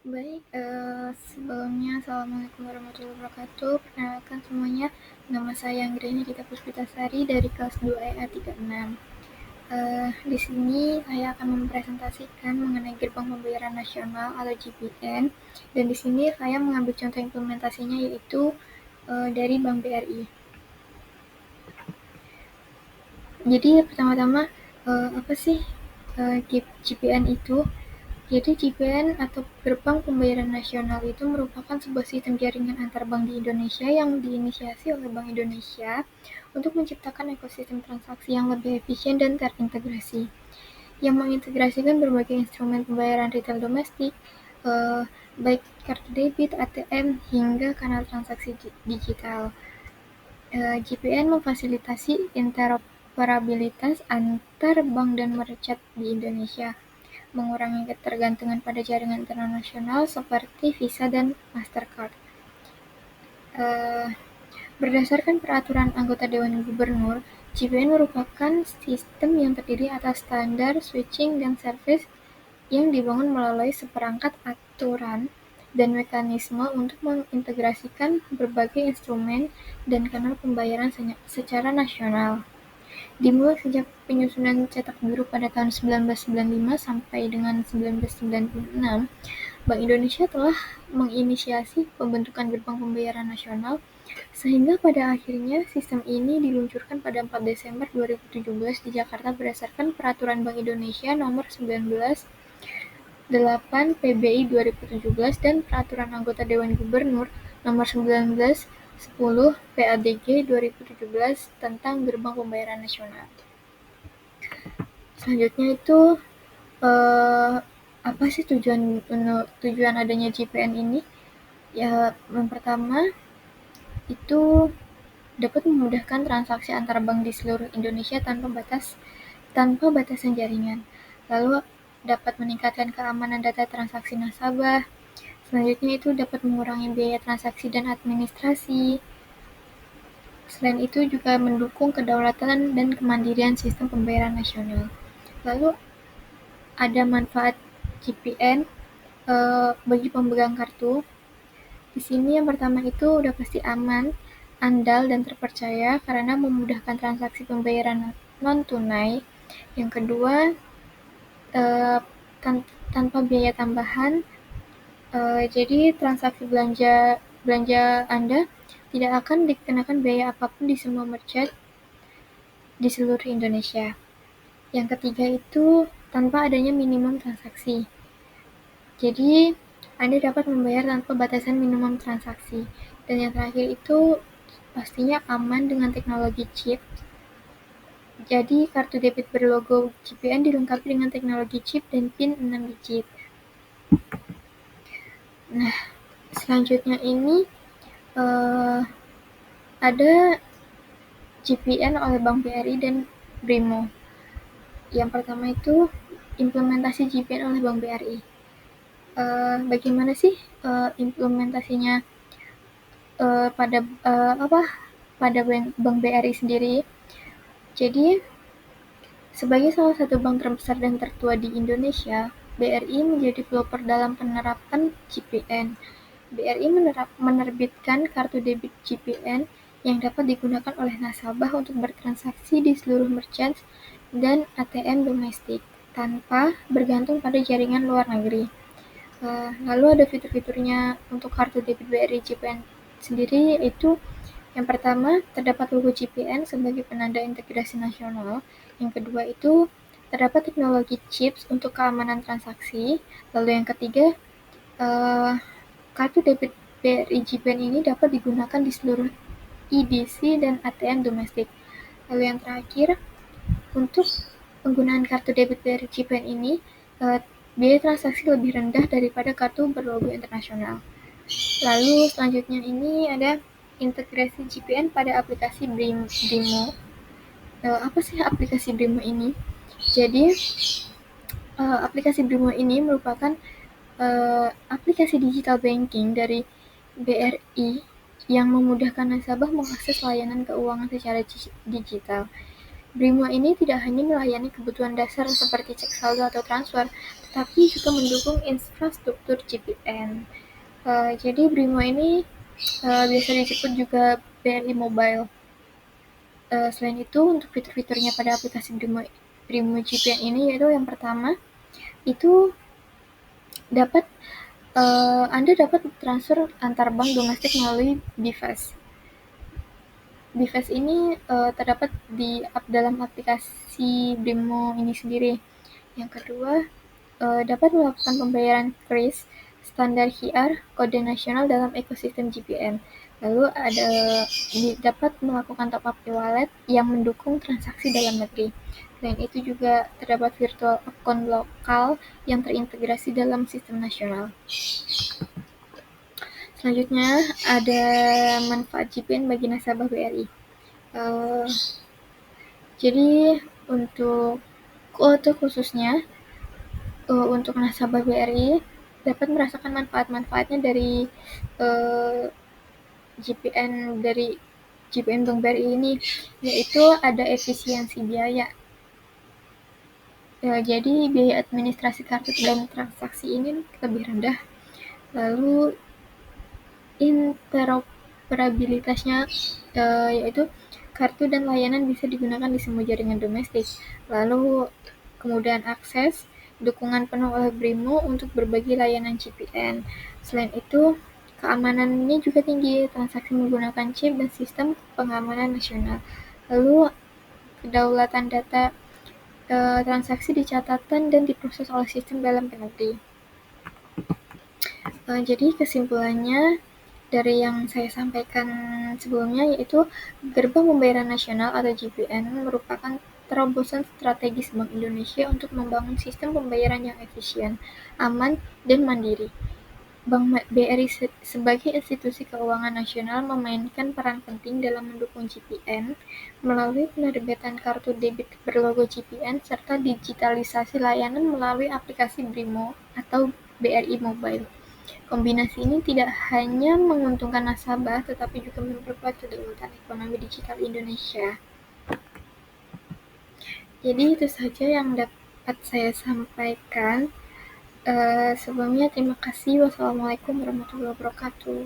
Baik, sebelumnya Assalamualaikum warahmatullahi wabarakatuh. Perkenalkan semuanya, nama saya Anggreni Dita Puspitasari dari kelas 2 EA 36. Di sini saya akan mempresentasikan mengenai Gerbang Pembayaran Nasional atau GPN, dan di sini saya mengambil contoh implementasinya yaitu dari Bank BRI. Jadi pertama-tama apa sih GPN itu? Jadi GPN atau Gerbang Pembayaran Nasional itu merupakan sebuah sistem jaringan antar bank di Indonesia yang diinisiasi oleh Bank Indonesia untuk menciptakan ekosistem transaksi yang lebih efisien dan terintegrasi, yang mengintegrasikan berbagai instrumen pembayaran retail domestik, baik kartu debit, ATM, hingga kanal transaksi digital. GPN memfasilitasi interoperabilitas antar bank dan merchant di Indonesia, mengurangi ketergantungan pada jaringan internasional seperti Visa dan Mastercard. Berdasarkan peraturan anggota Dewan Gubernur, GPN merupakan sistem yang terdiri atas standar, switching, dan service yang dibangun melalui seperangkat aturan dan mekanisme untuk mengintegrasikan berbagai instrumen dan kanal pembayaran secara nasional. Dimulai sejak penyusunan cetak biru pada tahun 1995 sampai dengan 1996, Bank Indonesia telah menginisiasi pembentukan Gerbang Pembayaran Nasional, sehingga pada akhirnya sistem ini diluncurkan pada 4 Desember 2017 di Jakarta berdasarkan Peraturan Bank Indonesia Nomor 19/8 PBI 2017 dan Peraturan Anggota Dewan Gubernur Nomor 19/10 PADG 2017 tentang Gerbang Pembayaran Nasional. Selanjutnya itu apa sih tujuan adanya GPN ini? Ya, yang pertama itu dapat memudahkan transaksi antar bank di seluruh Indonesia tanpa batasan jaringan. Lalu dapat meningkatkan keamanan data transaksi nasabah. Selanjutnya itu dapat mengurangi biaya transaksi dan administrasi. Selain itu juga mendukung kedaulatan dan kemandirian sistem pembayaran nasional. Lalu ada manfaat GPN bagi pemegang kartu. Di sini yang pertama itu udah pasti aman, andal, dan terpercaya karena memudahkan transaksi pembayaran non-tunai. Yang kedua, tanpa biaya tambahan, jadi transaksi belanja Anda tidak akan dikenakan biaya apapun di semua merchant di seluruh Indonesia. Yang ketiga itu tanpa adanya minimum transaksi. Jadi, Anda dapat membayar tanpa batasan minimum transaksi. Dan yang terakhir itu pastinya aman dengan teknologi chip. Jadi, kartu debit berlogo GPN dilengkapi dengan teknologi chip dan PIN 6 digit. Nah, selanjutnya ini ada GPN oleh Bank BRI dan BRIMO. Yang pertama itu implementasi GPN oleh Bank BRI. Bagaimana sih implementasinya pada Bank BRI sendiri? Jadi, sebagai salah satu bank terbesar dan tertua di Indonesia, BRI menjadi pelopor dalam penerapan GPN. BRI menerbitkan kartu debit GPN yang dapat digunakan oleh nasabah untuk bertransaksi di seluruh merchant dan ATM domestik tanpa bergantung pada jaringan luar negeri. Lalu ada fitur-fiturnya untuk kartu debit BRI GPN sendiri, yaitu yang pertama, terdapat logo GPN sebagai penanda integrasi nasional. Yang kedua itu terdapat teknologi chips untuk keamanan transaksi. Lalu yang ketiga, kartu debit BRI GPN ini dapat digunakan di seluruh EDC dan ATM domestik. Lalu yang terakhir, untuk penggunaan kartu debit BRI GPN ini, biaya transaksi lebih rendah daripada kartu berlogo internasional. Lalu selanjutnya ini ada integrasi GPN pada aplikasi BRIMO. Apa sih aplikasi BRIMO ini? Jadi, aplikasi BRIMO ini merupakan aplikasi digital banking dari BRI yang memudahkan nasabah mengakses layanan keuangan secara digital. BRIMO ini tidak hanya melayani kebutuhan dasar seperti cek saldo atau transfer, tapi juga mendukung infrastruktur GPN. Jadi BRIMO ini biasa disebut juga BRI Mobile. Selain itu, untuk fitur-fiturnya pada aplikasi BRIMO GPN ini yaitu yang pertama, itu dapat Anda dapat transfer antar bank domestik melalui BIFAS. BIFAS ini terdapat di dalam aplikasi BRIMO ini sendiri. Yang kedua, dapat melakukan pembayaran kris standar QR kode nasional dalam ekosistem GPN. Lalu dapat melakukan top up e-wallet yang mendukung transaksi dalam negeri. Selain itu juga terdapat virtual account lokal yang terintegrasi dalam sistem nasional. Selanjutnya ada manfaat GPN bagi nasabah BRI. Jadi untuk khususnya untuk nasabah BRI dapat merasakan manfaat-manfaatnya dari GPN Bank BRI ini, yaitu ada efisiensi biaya. Jadi biaya administrasi kartu dan transaksi ini lebih rendah. Lalu interoperabilitasnya yaitu kartu dan layanan bisa digunakan di semua jaringan domestik. Lalu kemudahan akses, dukungan penuh oleh BRIMO untuk berbagi layanan GPN. Selain itu, keamanannya juga tinggi, transaksi menggunakan chip dan sistem pengamanan nasional. Lalu kedaulatan data transaksi dicatatkan dan diproses oleh sistem dalam negeri. Jadi kesimpulannya dari yang saya sampaikan sebelumnya yaitu Gerbang Pembayaran Nasional atau GPN merupakan terobosan strategis Bank Indonesia untuk membangun sistem pembayaran yang efisien, aman, dan mandiri. Bank BRI sebagai institusi keuangan nasional memainkan peran penting dalam mendukung GPN melalui penerbitan kartu debit berlogo GPN serta digitalisasi layanan melalui aplikasi BRIMO atau BRI Mobile. Kombinasi ini tidak hanya menguntungkan nasabah, tetapi juga memperkuat kedaulatan ekonomi digital Indonesia. Jadi itu saja yang dapat saya sampaikan. Sebelumnya terima kasih. Wassalamualaikum warahmatullahi wabarakatuh.